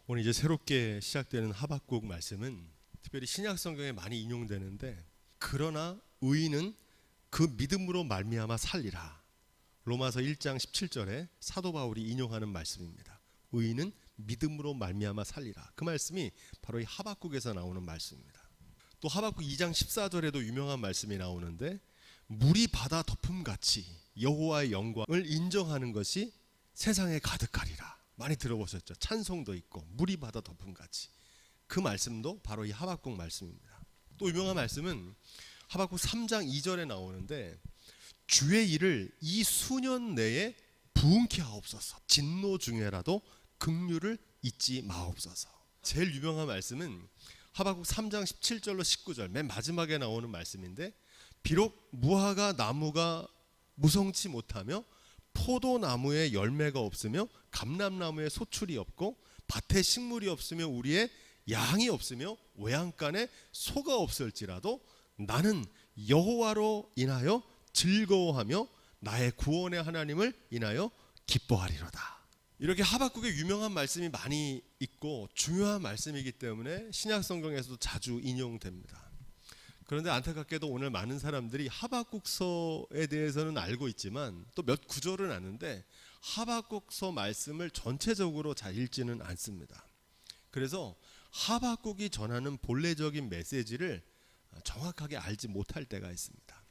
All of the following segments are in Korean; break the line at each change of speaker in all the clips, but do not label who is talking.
오늘 이제 새롭게 시작되는 하박국 말씀은 특별히 신약 성경에 많이 인용되는데, 그러나 의인은 그 믿음으로 말미암아 살리라. 로마서 1장 17절에 사도 바울이 인용하는 말씀입니다. 의인은 믿음으로 말미암아 살리라. 그 말씀이 바로 이 하박국에서 나오는 말씀입니다. 또 하박국 2장 14절에도 유명한 말씀이 나오는데, 물이 바다 덮음같이 여호와의 영광을 인정하는 것이 세상에 가득하리라. 많이 들어보셨죠? 찬송도 있고 물이 바다 덮음같이. 그 말씀도 바로 이 하박국 말씀입니다. 또 유명한 말씀은 하박국 3장 2절에 나오는데, 주의 일을 이 수년 내에 부응케 하옵소서. 진노 중에라도 긍휼을 잊지 마옵소서. 제일 유명한 말씀은 하박국 3장 17절로 19절 맨 마지막에 나오는 말씀인데, 비록 무화과 나무가 무성치 못하며 포도나무에 열매가 없으며 감람나무에 소출이 없고 밭에 식물이 없으며 우리의 양이 없으며 외양간에 소가 없을지라도 나는 여호와로 인하여 즐거워하며 나의 구원의 하나님을 인하여 기뻐하리로다. 이렇게 하박국의 유명한 말씀이 많이 있고 중요한 말씀이기 때문에 신약 성경에서도 자주 인용됩니다. 그런데 안타깝게도 오늘 많은 사람들이 하박국서에 대해서는 알고 있지만 또 몇 구절은 아는데 하박국서 말씀을 전체적으로 잘 읽지는 않습니다. 그래서 하박국이 전하는 본래적인 메시지를 정확하게 알지 못할 때가 있습니다.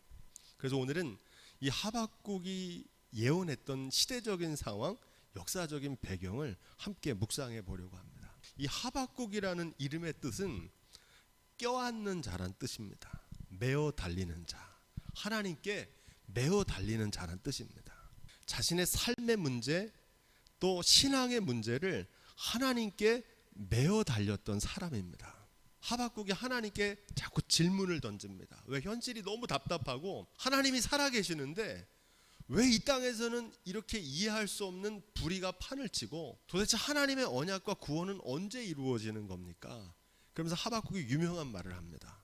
그래서 오늘은 이 하박국이 예언했던 시대적인 상황, 역사적인 배경을 함께 묵상해 보려고 합니다. 이 하박국이라는 이름의 뜻은 껴안는 자란 뜻입니다. 메어 달리는 자, 하나님께 메어 달리는 자란 뜻입니다. 자신의 삶의 문제 또 신앙의 문제를 하나님께 메어 달렸던 사람입니다. 하박국이 하나님께 자꾸 질문을 던집니다. 왜? 현실이 너무 답답하고 하나님이 살아계시는데 왜 이 땅에서는 이렇게 이해할 수 없는 불의가 판을 치고 도대체 하나님의 언약과 구원은 언제 이루어지는 겁니까? 그러면서 하박국이 유명한 말을 합니다.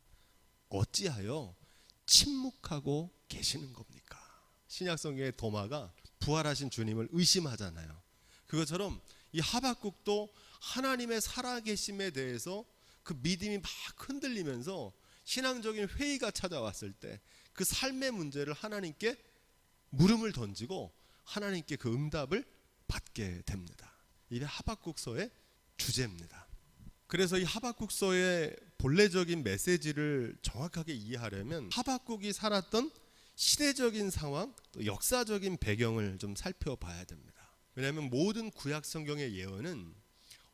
어찌하여 침묵하고 계시는 겁니까? 신약성경의 도마가 부활하신 주님을 의심하잖아요. 그것처럼 이 하박국도 하나님의 살아계심에 대해서 그 믿음이 막 흔들리면서 신앙적인 회의가 찾아왔을 때 그 삶의 문제를 하나님께 물음을 던지고 하나님께 그 응답을 받게 됩니다. 이게 하박국서의 주제입니다. 그래서 이 하박국서의 본래적인 메시지를 정확하게 이해하려면 하박국이 살았던 시대적인 상황, 또 역사적인 배경을 좀 살펴봐야 됩니다. 왜냐하면 모든 구약 성경의 예언은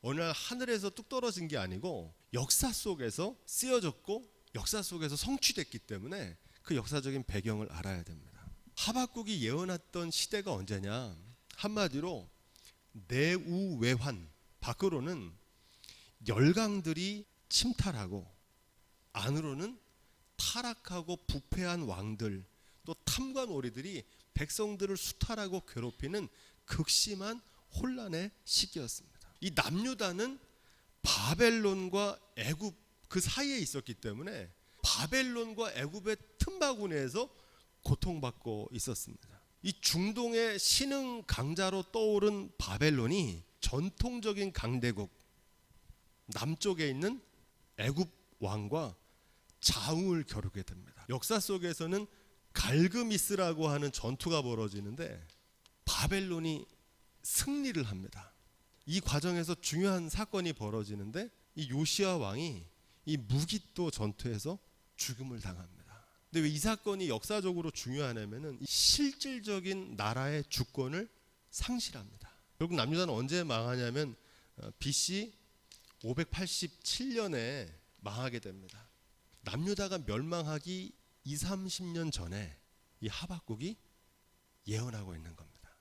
어느 날 하늘에서 뚝 떨어진 게 아니고 역사 속에서 쓰여졌고 역사 속에서 성취됐기 때문에 그 역사적인 배경을 알아야 됩니다. 하박국이 예언했던 시대가 언제냐? 한마디로 내우외환, 밖으로는 열강들이 침탈하고 안으로는 타락하고 부패한 왕들, 또 탐관오리들이 백성들을 수탈하고 괴롭히는 극심한 혼란의 시기였습니다. 이 남유다는 바벨론과 애굽 그 사이에 있었기 때문에 바벨론과 애굽의 틈바구니에서 고통받고 있었습니다. 이 중동의 신흥 강자로 떠오른 바벨론이 전통적인 강대국 남쪽에 있는 애굽 왕과 자웅을 겨루게 됩니다. 역사 속에서는 갈그미스라고 하는 전투가 벌어지는데 바벨론이 승리를 합니다. 이 과정에서 중요한 사건이 벌어지는데 이 요시야 왕이 이 무깃도 전투에서 죽음을 당합니다. 근데 왜 이 사건이 역사적으로 중요하냐면은 실질적인 나라의 주권을 상실합니다. 결국 남유다는 언제 망하냐면 BC 587년에 망하게 됩니다. 남유다가 멸망하기 20-30년 전에 이 하박국이 예언하고 있는 겁니다.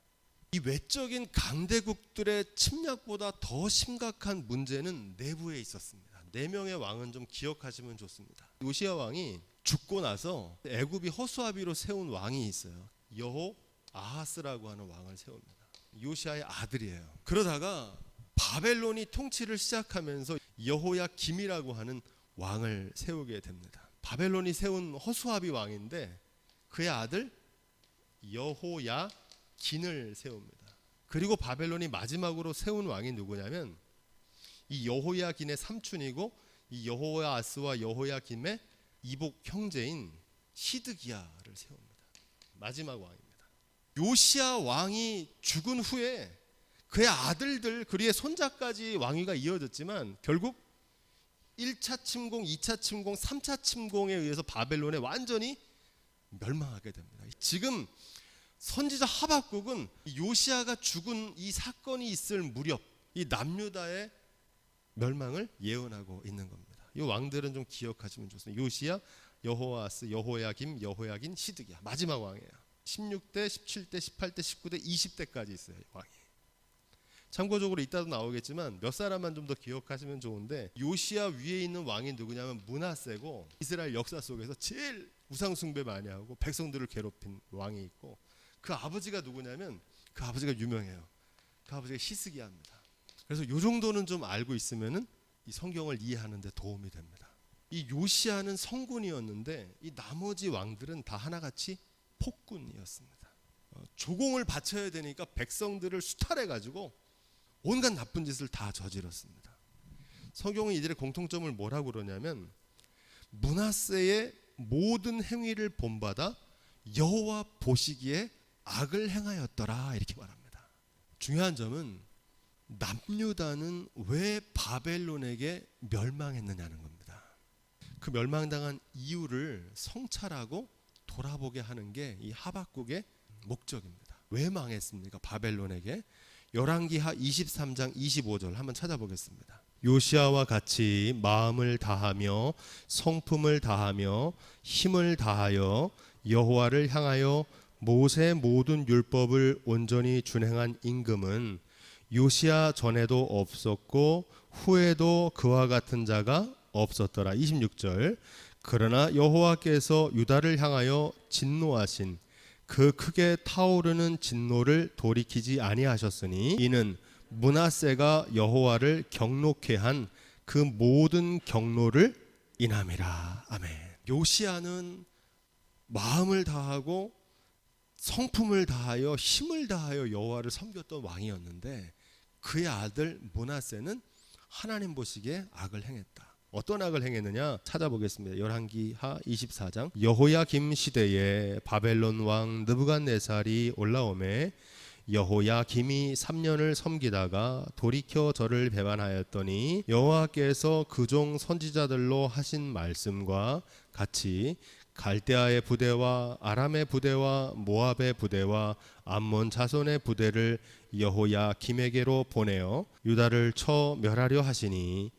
이 외적인 강대국들의 침략보다 더 심각한 문제는 내부에 있었습니다. 4명의 왕은 좀 기억하시면 좋습니다. 요시야 왕이 죽고 나서 애굽이 허수아비로 세운 왕이 있어요. 여호 아하스라고 하는 왕을 세웁니다. 요시야의 아들이에요. 그러다가 바벨론이 통치를 시작하면서 여호야김이라고 하는 왕을 세우게 됩니다. 바벨론이 세운 허수아비 왕인데 그의 아들 여호야긴을 세웁니다. 그리고 바벨론이 마지막으로 세운 왕이 누구냐면 이 여호야긴의 삼촌이고 이 여호야스와 여호야김의 이복 형제인 시드기야를 세웁니다. 마지막 왕입니다. 요시야 왕이 죽은 후에 그의 아들들 그리고 손자까지 왕위가 이어졌지만 결국 1차 침공, 2차 침공, 3차 침공에 의해서 바벨론에 완전히 멸망하게 됩니다. 지금 선지자 하박국은 요시야가 죽은 이 사건이 있을 무렵 이 남유다의 멸망을 예언하고 있는 겁니다. 이 왕들은 좀 기억하시면 좋습니다. 요시야, 여호아스, 여호야김, 여호야긴, 시드기야. 마지막 왕이에요. 16대, 17대, 18대, 19대, 20대까지 있어요. 왕이. 참고적으로 이따도 나오겠지만 몇 사람만 좀 더 기억하시면 좋은데 요시야 위에 있는 왕이 누구냐면 므낫세고 이스라엘 역사 속에서 제일 우상 숭배 많이 하고 백성들을 괴롭힌 왕이 있고 그 아버지가 누구냐면 그 아버지가 유명해요. 그 아버지가 히스기야입니다. 그래서 이 정도는 좀 알고 있으면은 이 성경을 이해하는 데 도움이 됩니다. 이 요시야는 성군이었는데 이 나머지 왕들은 다 하나같이 폭군이었습니다. 조공을 바쳐야 되니까 백성들을 수탈해 가지고 온갖 나쁜 짓을 다 저질렀습니다. 성경은 이들의 공통점을 뭐라고 그러냐면 므낫세의 모든 행위를 본받아 여호와 보시기에 악을 행하였더라 이렇게 말합니다. 중요한 점은 남유다는 왜 바벨론에게 멸망했느냐는 겁니다. 그 멸망당한 이유를 성찰하고 돌아보게 하는 게 이 하박국의 목적입니다. 왜 망했습니까? 바벨론에게. 열왕기하 23장 25절 한번 찾아보겠습니다. 요시야와 같이 마음을 다하며 성품을 다하며 힘을 다하여 여호와를 향하여 모세 모든 율법을 온전히 준행한 임금은 요시야 전에도 없었고 후에도 그와 같은 자가 없었더라. 26절. 그러나 여호와께서 유다를 향하여 진노하신 그 크게 타오르는 진노를 돌이키지 아니하셨으니 이는 므낫세가 여호와를 경노케 한 그 모든 경노를 인함이라. 아멘. 요시야는 마음을 다하고 성품을 다하여 힘을 다하여 여호와를 섬겼던 왕이었는데 그의 아들 므낫세는 하나님 보시기에 악을 행했다. 어떤 악을 행했느냐 찾아보겠습니다. 열왕기하 24장. 여호야김 시대에 바벨론 왕 느부갓네살이 올라오매 여호야김이 3년을 섬기다가 돌이켜 저를 배반하였더니 여호와께서 그종 선지자들로 하신 말씀과 같이 갈대아의 부대와 아람의 부대와 모압의 부대와 암몬 자손의 부대를 여호야김에게로 보내어 유다를 쳐 멸하려 하시니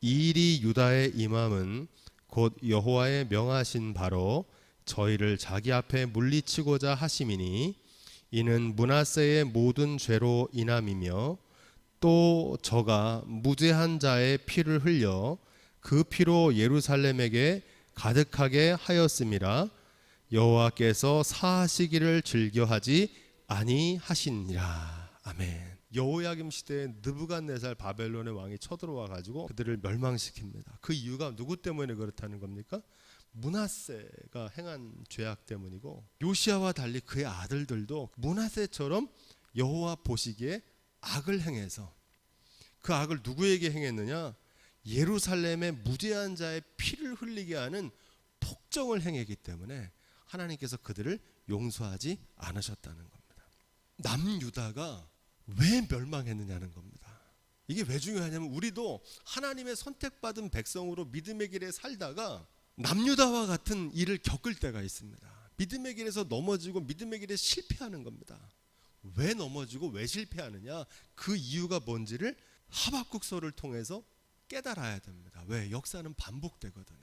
이 일이 유다에 임함은 곧 여호와의 명하신 바로 저희를 자기 앞에 물리치고자 하심이니 이는 므낫세의 모든 죄로 인함이며 또 저가 무죄한 자의 피를 흘려 그 피로 예루살렘에게 가득하게 하였음이라. 여호와께서 사하시기를 즐겨하지 아니하시니라. 아멘. 여호야김 시대에 느부갓네살 바벨론의 왕이 쳐들어와 가지고 그들을 멸망시킵니다. 그 이유가 누구 때문에 그렇다는 겁니까? 므낫세가 행한 죄악 때문이고 요시야와 달리 그의 아들들도 므낫세처럼 여호와 보시기에 악을 행해서 그 악을 누구에게 행했느냐? 예루살렘의 무죄한 자의 피를 흘리게 하는 폭정을 행했기 때문에 하나님께서 그들을 용서하지 않으셨다는 겁니다. 남유다가 왜 멸망했느냐는 겁니다. 이게 왜 중요하냐면 우리도 하나님의 선택받은 백성으로 믿음의 길에 살다가 남유다와 같은 일을 겪을 때가 있습니다. 믿음의 길에서 넘어지고 믿음의 길에 실패하는 겁니다. 왜 넘어지고 왜 실패하느냐? 그 이유가 뭔지를 하박국서를 통해서 깨달아야 됩니다. 왜? 역사는 반복되거든요.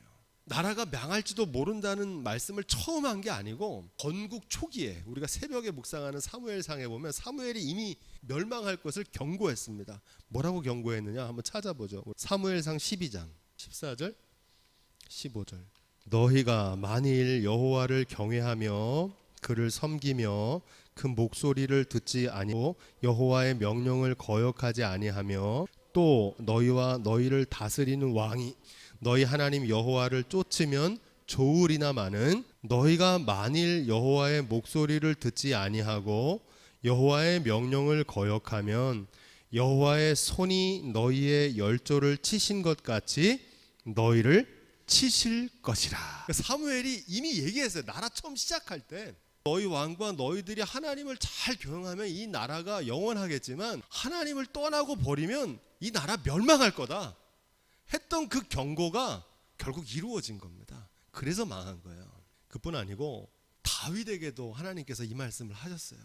나라가 망할지도 모른다는 말씀을 처음 한 게 아니고 건국 초기에 우리가 새벽에 묵상하는 사무엘상에 보면 사무엘이 이미 멸망할 것을 경고했습니다. 뭐라고 경고했느냐? 한번 찾아보죠. 사무엘상 12장 14절 15절. 너희가 만일 여호와를 경외하며 그를 섬기며 그 목소리를 듣지 아니하고 여호와의 명령을 거역하지 아니하며 또 너희와 너희를 다스리는 왕이 너희 하나님 여호와를 쫓으면 좋으리나마는 너희가 만일 여호와의 목소리를 듣지 아니하고 여호와의 명령을 거역하면 여호와의 손이 너희의 열조를 치신 것 같이 너희를 치실 것이라. 사무엘이 이미 얘기했어요. 나라 처음 시작할 때 너희 왕과 너희들이 하나님을 잘 경영하면 이 나라가 영원하겠지만 하나님을 떠나고 버리면 이 나라 멸망할 거다 했던 그 경고가 결국 이루어진 겁니다. 그래서 망한 거예요. 그뿐 아니고 다윗에게도 하나님께서 이 말씀을 하셨어요.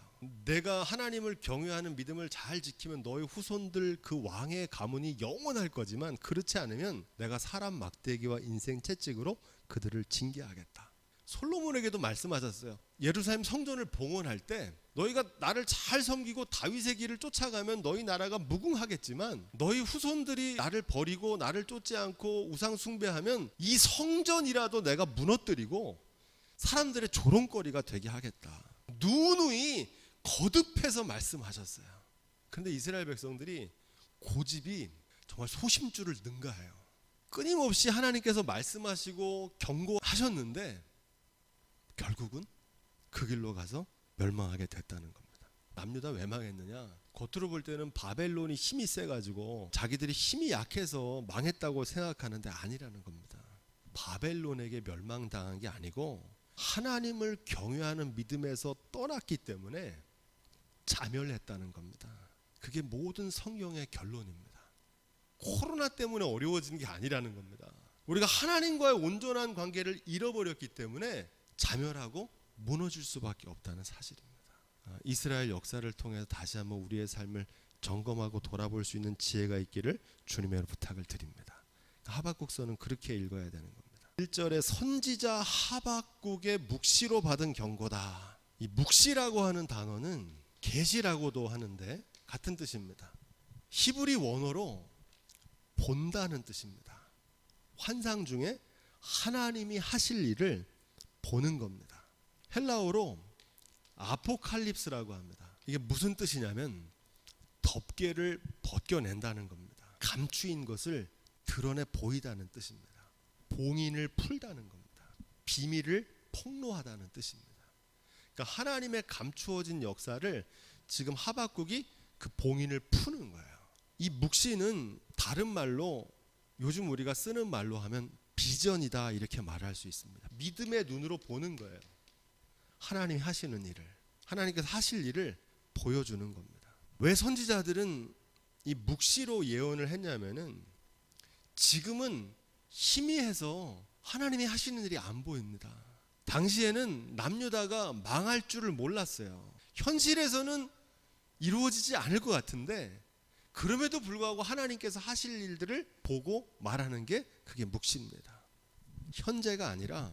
내가 하나님을 경외하는 믿음을 잘 지키면 너희 후손들 그 왕의 가문이 영원할 거지만 그렇지 않으면 내가 사람 막대기와 인생 채찍으로 그들을 징계하겠다. 솔로몬에게도 말씀하셨어요. 예루살렘 성전을 봉헌할 때 너희가 나를 잘 섬기고 다윗의 길을 쫓아가면 너희 나라가 무궁하겠지만 너희 후손들이 나를 버리고 나를 쫓지 않고 우상 숭배하면 이 성전이라도 내가 무너뜨리고 사람들의 조롱거리가 되게 하겠다. 누누이 거듭해서 말씀하셨어요. 그런데 이스라엘 백성들이 고집이 정말 소심줄을 능가해요. 끊임없이 하나님께서 말씀하시고 경고하셨는데 결국은 그 길로 가서 멸망하게 됐다는 겁니다. 남유다 왜 망했느냐? 겉으로 볼 때는 바벨론이 힘이 세가지고 자기들이 힘이 약해서 망했다고 생각하는데 아니라는 겁니다. 바벨론에게 멸망당한 게 아니고 하나님을 경외하는 믿음에서 떠났기 때문에 자멸했다는 겁니다. 그게 모든 성경의 결론입니다. 코로나 때문에 어려워진 게 아니라는 겁니다. 우리가 하나님과의 온전한 관계를 잃어버렸기 때문에 자멸하고 무너질 수밖에 없다는 사실입니다. 이스라엘 역사를 통해서 다시 한번 우리의 삶을 점검하고 돌아볼 수 있는 지혜가 있기를 주님의 부탁을 드립니다. 하박국서는 그렇게 읽어야 되는 겁니다. 1절에 선지자 하박국의 묵시로 받은 경고다. 이 묵시라고 하는 단어는 계시라고도 하는데 같은 뜻입니다. 히브리 원어로 본다는 뜻입니다. 환상 중에 하나님이 하실 일을 보는 겁니다. 헬라어로 아포칼립스라고 합니다. 이게 무슨 뜻이냐면 덮개를 벗겨낸다는 겁니다. 감추인 것을 드러내 보이다는 뜻입니다. 봉인을 풀다는 겁니다. 비밀을 폭로하다는 뜻입니다. 그러니까 하나님의 감추어진 역사를 지금 하박국이 그 봉인을 푸는 거예요. 이 묵시는 다른 말로 요즘 우리가 쓰는 말로 하면 비전이다 이렇게 말할 수 있습니다. 믿음의 눈으로 보는 거예요. 하나님이 하시는 일을, 하나님께서 하실 일을 보여주는 겁니다. 왜 선지자들은 이 묵시로 예언을 했냐면은 지금은 희미해서 하나님이 하시는 일이 안 보입니다. 당시에는 남유다가 망할 줄을 몰랐어요. 현실에서는 이루어지지 않을 것 같은데 그럼에도 불구하고 하나님께서 하실 일들을 보고 말하는 게 그게 묵시입니다. 현재가 아니라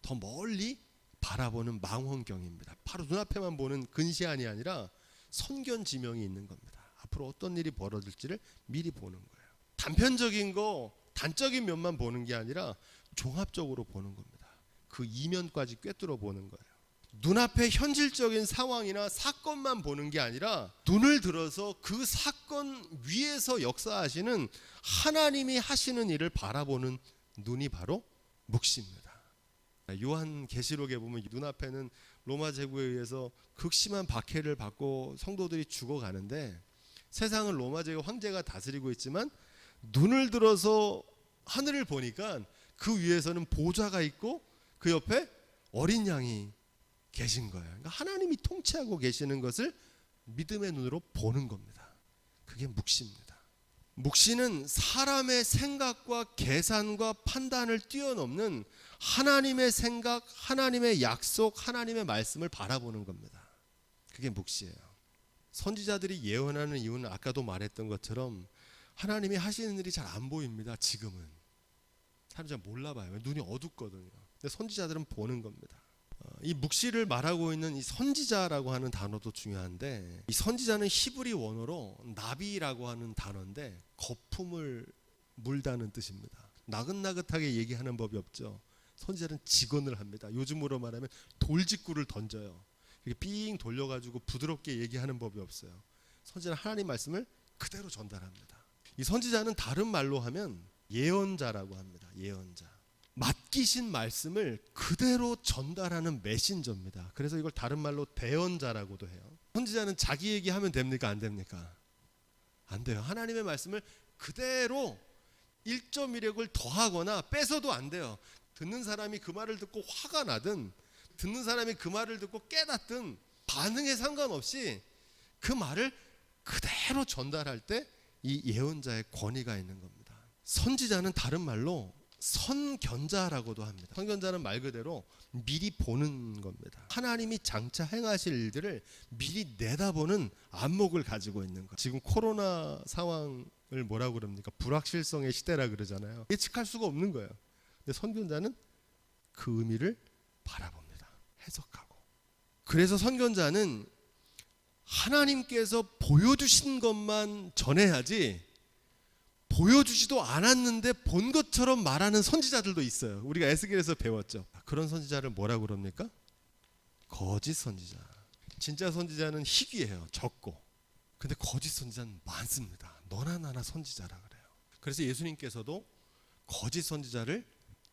더 멀리 바라보는 망원경입니다. 바로 눈앞에만 보는 근시안이 아니라 선견지명이 있는 겁니다. 앞으로 어떤 일이 벌어질지를 미리 보는 거예요. 단편적인 거 단적인 면만 보는 게 아니라 종합적으로 보는 겁니다. 그 이면까지 꿰뚫어 보는 거예요. 눈앞의 현실적인 상황이나 사건만 보는 게 아니라 눈을 들어서 그 사건 위에서 역사하시는 하나님이 하시는 일을 바라보는 눈이 바로 묵시입니다. 요한계시록에 보면 눈앞에는 로마 제국에 의해서 극심한 박해를 받고 성도들이 죽어가는데 세상은 로마 제국 황제가 다스리고 있지만 눈을 들어서 하늘을 보니까 그 위에서는 보좌가 있고 그 옆에 어린 양이 계신 거예요. 그러니까 하나님이 통치하고 계시는 것을 믿음의 눈으로 보는 겁니다. 그게 묵시입니다. 묵시는 사람의 생각과 계산과 판단을 뛰어넘는 하나님의 생각, 하나님의 약속, 하나님의 말씀을 바라보는 겁니다. 그게 묵시예요. 선지자들이 예언하는 이유는 아까도 말했던 것처럼 하나님이 하시는 일이 잘 안 보입니다. 지금은 사람 잘 몰라봐요. 눈이 어둡거든요. 근데 선지자들은 보는 겁니다. 이 묵시를 말하고 있는 이 선지자라고 하는 단어도 중요한데 이 선지자는 히브리 원어로 나비라고 하는 단어인데 거품을 물다는 뜻입니다. 나긋나긋하게 얘기하는 법이 없죠. 선지자는 직언을 합니다. 요즘으로 말하면 돌직구를 던져요. 이렇게 삥 돌려가지고 부드럽게 얘기하는 법이 없어요. 선지자는 하나님 말씀을 그대로 전달합니다. 이 선지자는 다른 말로 하면 예언자라고 합니다. 예언자. 맡기신 말씀을 그대로 전달하는 메신저입니다. 그래서 이걸 다른 말로 대언자라고도 해요. 선지자는 자기 얘기하면 됩니까? 안 됩니까? 안 돼요. 하나님의 말씀을 그대로 1.1획을 더하거나 뺏어도 안 돼요. 듣는 사람이 그 말을 듣고 화가 나든 듣는 사람이 그 말을 듣고 깨닫든 반응에 상관없이 그 말을 그대로 전달할 때 이 예언자의 권위가 있는 겁니다. 선지자는 다른 말로 선견자라고도 합니다. 선견자는 말 그대로 미리 보는 겁니다. 하나님이 장차 행하실 일들을 미리 내다보는 안목을 가지고 있는 것. 지금 코로나 상황을 뭐라고 그럽니까? 불확실성의 시대라 그러잖아요. 예측할 수가 없는 거예요. 근데 선견자는 그 의미를 바라봅니다. 해석하고. 그래서 선견자는 하나님께서 보여주신 것만 전해야지 보여주지도 않았는데 본 것처럼 말하는 선지자들도 있어요. 우리가 에스겔에서 배웠죠. 그런 선지자를 뭐라고 그럽니까? 거짓 선지자. 진짜 선지자는 희귀해요. 적고. 근데 거짓 선지자는 많습니다. 너나 나나 선지자라 그래요. 그래서 예수님께서도 거짓 선지자를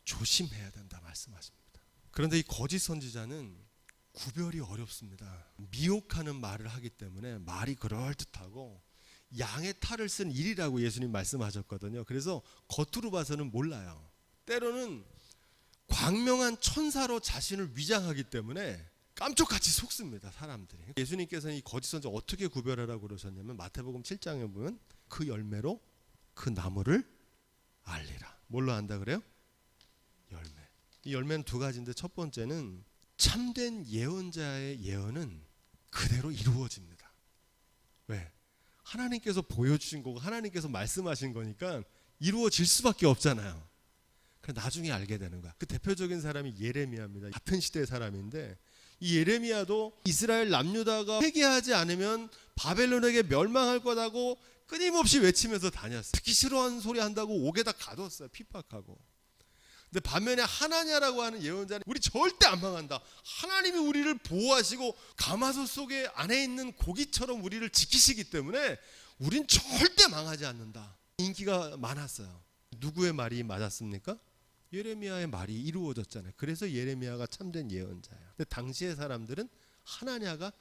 조심해야 된다 말씀하십니다. 그런데 이 거짓 선지자는 구별이 어렵습니다. 미혹하는 말을 하기 때문에 말이 그럴듯하고 양의 탈을 쓴 일이라고 예수님 말씀하셨거든요. 그래서 겉으로 봐서는 몰라요. 때로는 광명한 천사로 자신을 위장하기 때문에 깜짝같이 속습니다. 사람들이. 예수님께서는 이 거짓 선지자 어떻게 구별하라고 그러셨냐면 마태복음 7장에 보면 그 열매로 그 나무를 알리라. 뭘로 안다 그래요? 열매. 이 열매는 두 가지인데 첫 번째는 참된 예언자의 예언은 그대로 이루어집니다. 왜? 하나님께서 보여주신 거고 하나님께서 말씀하신 거니까 이루어질 수밖에 없잖아요. 그래서 나중에 알게 되는 거야. 그 대표적인 사람이 예레미야입니다. 같은 시대의 사람인데 이 예레미야도 이스라엘 남유다가 회개하지 않으면 바벨론에게 멸망할 거다고 끊임없이 외치면서 다녔어요. 듣기 싫어하는 소리 한다고 옥에다 가뒀어요. 핍박하고. 근데 반면에 하나냐라고 하는 예언자는 우리 절대 안 망한다. 하나님이 우리를 보호하시고 가마솥 속에 안에 있는 고기처럼 우리를 지키시기 때문에 우린 절대 망하지 않는다. 인기가 많았어요. 누구의 말이 맞았습니까? 예레미야의 말이 이루어졌잖아요. 그래서 예레미야가 참된 예언자예요. 근데 당시의 사람들은 하나냐가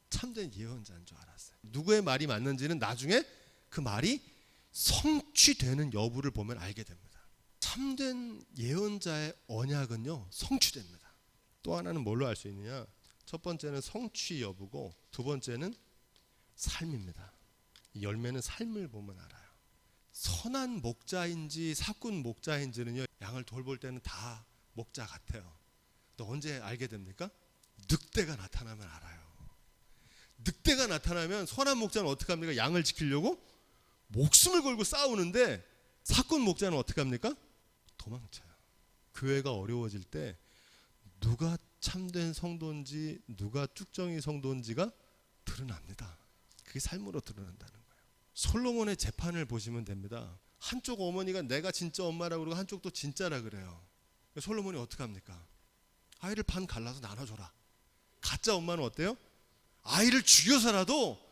참된 예언자인 줄 알았어요. 누구의 말이 맞는지는 나중에 그 말이 성취되는 여부를 보면 알게 됩니다. 참된 예언자의 언약은요 성취됩니다. 또 하나는 뭘로 알 수 있느냐? 첫 번째는 성취 여부고 두 번째는 삶입니다. 이 열매는 삶을 보면 알아요. 선한 목자인지 사꾼 목자인지는요 양을 돌볼 때는 다 목자 같아요. 또 언제 알게 됩니까? 늑대가 나타나면 알아요. 늑대가 나타나면 선한 목자는 어떻게 합니까? 양을 지키려고 목숨을 걸고 싸우는데 사꾼 목자는 어떻게 합니까? 도망쳐요. 교회가 어려워질 때 누가 참된 성도인지 누가 쭉정이 성도인지가 드러납니다. 그게 삶으로 드러난다는 거예요. 솔로몬의 재판을 보시면 됩니다. 한쪽 어머니가 내가 진짜 엄마라고 그러고 한쪽도 진짜라 그래요. 솔로몬이 어떻게 합니까? 아이를 반 갈라서 나눠줘라. 가짜 엄마는 어때요? 아이를 죽여서라도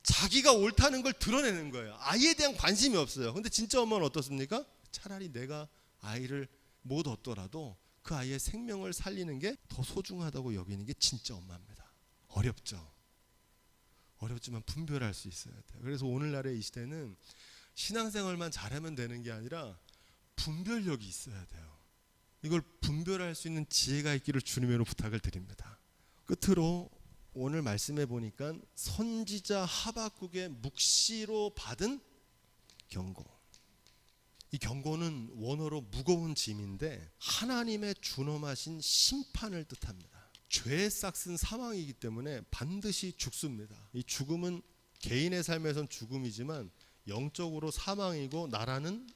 자기가 옳다는 걸 드러내는 거예요. 아이에 대한 관심이 없어요. 근데 진짜 엄마는 어떻습니까? 차라리 내가 아이를 못 얻더라도 그 아이의 생명을 살리는 게 더 소중하다고 여기는 게 진짜 엄마입니다. 어렵죠. 어렵지만 분별할 수 있어야 돼요. 그래서 오늘날의 이 시대는 신앙생활만 잘하면 되는 게 아니라 분별력이 있어야 돼요. 이걸 분별할 수 있는 지혜가 있기를 주님으로 부탁을 드립니다. 끝으로 오늘 말씀해 보니까 선지자 하박국의 묵시로 받은 경고. 이 경고는 원어로 무거운 짐인데 하나님의 준엄하신 심판을 뜻합니다. 죄에 싹슨 사망이기 때문에 반드시 죽습니다. 이 죽음은 개인의 삶에선 죽음이지만 영적으로 사망이고 나라는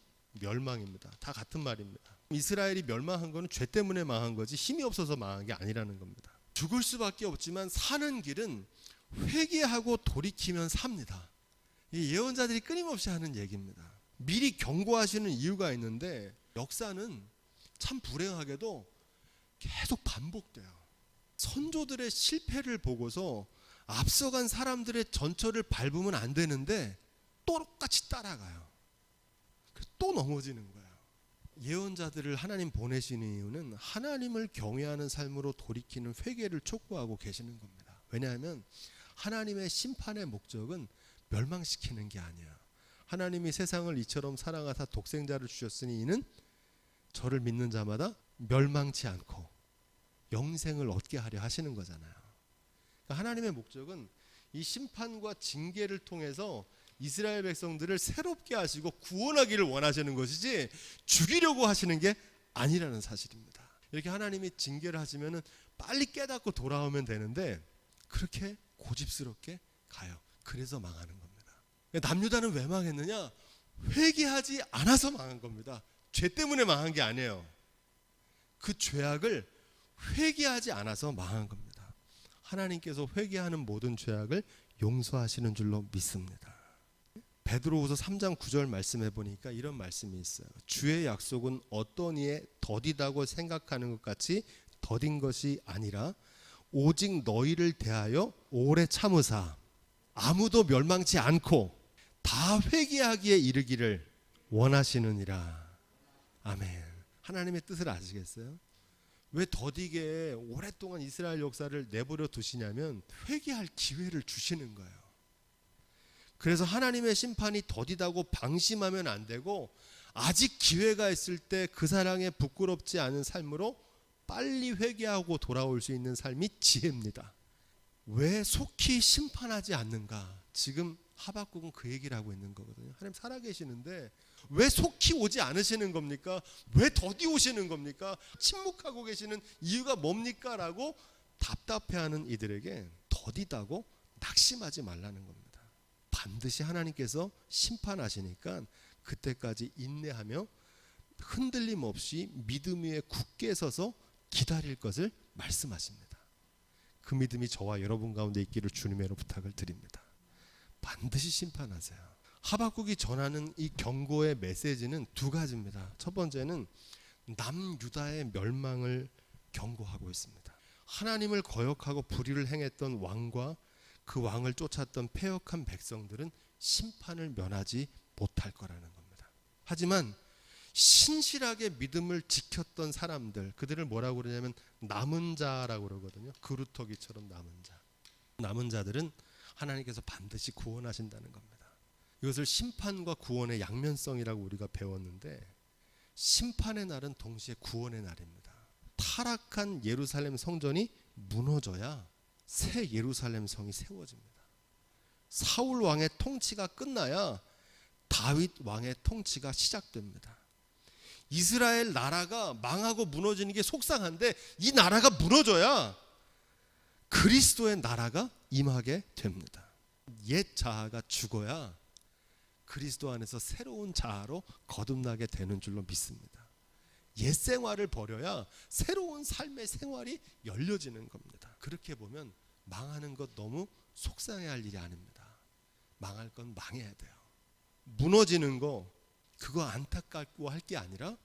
멸망입니다. 다 같은 말입니다. 이스라엘이 멸망한 거는 죄 때문에 망한 거지 힘이 없어서 망한 게 아니라는 겁니다. 죽을 수밖에 없지만 사는 길은 회개하고 돌이키면 삽니다. 이 예언자들이 끊임없이 하는 얘기입니다. 미리 경고하시는 이유가 있는데 역사는 참 불행하게도 계속 반복돼요. 선조들의 실패를 보고서 앞서간 사람들의 전철을 밟으면 안 되는데 똑같이 따라가요. 또 넘어지는 거예요. 예언자들을 하나님 보내시는 이유는 하나님을 경외하는 삶으로 돌이키는 회개를 촉구하고 계시는 겁니다. 왜냐하면 하나님의 심판의 목적은 멸망시키는 게 아니에요. 하나님이 세상을 이처럼 사랑하사 독생자를 주셨으니 이는 저를 믿는 자마다 멸망치 않고 영생을 얻게 하려 하시는 거잖아요. 그러니까 하나님의 목적은 이 심판과 징계를 통해서 이스라엘 백성들을 새롭게 하시고 구원하기를 원하시는 것이지 죽이려고 하시는 게 아니라는 사실입니다. 이렇게 하나님이 징계를 하시면 빨리 깨닫고 돌아오면 되는데 그렇게 고집스럽게 가요. 그래서 망하는 겁니다. 남유다는 왜 망했느냐? 회개하지 않아서 망한 겁니다. 죄 때문에 망한 게 아니에요. 그 죄악을 회개하지 않아서 망한 겁니다. 하나님께서 회개하는 모든 죄악을 용서하시는 줄로 믿습니다. 베드로후서 3장 9절 말씀해 보니까 이런 말씀이 있어요. 주의 약속은 어떤 이에 더디다고 생각하는 것 같이 더딘 것이 아니라 오직 너희를 대하여 오래 참으사 아무도 멸망치 않고 다 회개하기에 이르기를 원하시느니라. 아멘. 하나님의 뜻을 아시겠어요? 왜 더디게 오랫동안 이스라엘 역사를 내버려 두시냐면 회개할 기회를 주시는 거예요. 그래서 하나님의 심판이 더디다고 방심하면 안 되고 아직 기회가 있을 때 그 사랑에 부끄럽지 않은 삶으로 빨리 회개하고 돌아올 수 있는 삶이 지혜입니다. 왜 속히 심판하지 않는가? 지금 하박국은 그 얘기를 하고 있는 거거든요. 하나님 살아계시는데 왜 속히 오지 않으시는 겁니까? 왜 더디 오시는 겁니까? 침묵하고 계시는 이유가 뭡니까? 라고 답답해하는 이들에게 더디다고 낙심하지 말라는 겁니다. 반드시 하나님께서 심판하시니까 그때까지 인내하며 흔들림 없이 믿음 위에 굳게 서서 기다릴 것을 말씀하십니다. 그 믿음이 저와 여러분 가운데 있기를 주님으로 부탁을 드립니다. 반드시 심판하세요. 하박국이 전하는 이 경고의 메시지는 두 가지입니다. 첫 번째는 남유다의 멸망을 경고하고 있습니다. 하나님을 거역하고 불의를 행했던 왕과 그 왕을 쫓았던 패역한 백성들은 심판을 면하지 못할 거라는 겁니다. 하지만 신실하게 믿음을 지켰던 사람들, 그들을 뭐라고 그러냐면 남은 자라고 그러거든요. 그루터기처럼 남은 자. 남은 자들은 하나님께서 반드시 구원하신다는 겁니다. 이것을 심판과 구원의 양면성이라고 우리가 배웠는데 심판의 날은 동시에 구원의 날입니다. 타락한 예루살렘 성전이 무너져야 새 예루살렘 성이 세워집니다. 사울 왕의 통치가 끝나야 다윗 왕의 통치가 시작됩니다. 이스라엘 나라가 망하고 무너지는 게 속상한데 이 나라가 무너져야 그리스도의 나라가 임하게 됩니다. 옛 자아가 죽어야 그리스도 안에서 새로운 자아로 거듭나게 되는 줄로 믿습니다. 옛 생활을 버려야 새로운 삶의 생활이 열려지는 겁니다. 그렇게 보면 망하는 것 너무 속상해할 일이 아닙니다. 망할 건 망해야 돼요. 무너지는 거 그거 안타깝고 할 게 아니라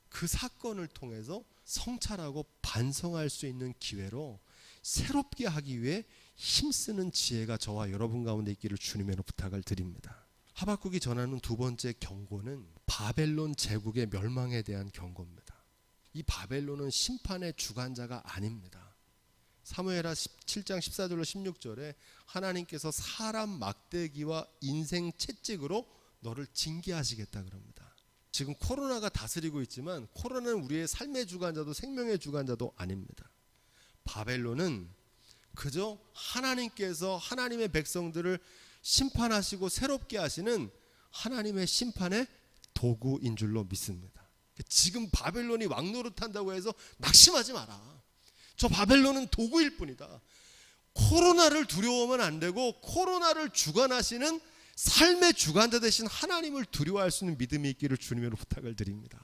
그 사건을 통해서 성찰하고 반성할 수 있는 기회로 새롭게 하기 위해 힘쓰는 지혜가 저와 여러분 가운데 있기를 주님으로 부탁을 드립니다. 하박국이 전하는 두 번째 경고는 바벨론 제국의 멸망에 대한 경고입니다. 이 바벨론은 심판의 주관자가 아닙니다. 사무엘하 17장 14절로 16절에 하나님께서 사람 막대기와 인생 채찍으로 너를 징계하시겠다 그럽니다. 지금 코로나가 다스리고 있지만 코로나는 우리의 삶의 주관자도 생명의 주관자도 아닙니다. 바벨론은 그저 하나님께서 하나님의 백성들을 심판하시고 새롭게 하시는 하나님의 심판의 도구인 줄로 믿습니다. 지금 바벨론이 왕노릇한다고 해서 낙심하지 마라. 저 바벨론은 도구일 뿐이다. 코로나를 두려워하면 안 되고 코로나를 주관하시는 삶의 주관자 되신 하나님을 두려워할 수 있는 믿음이 있기를 주님으로 부탁을 드립니다.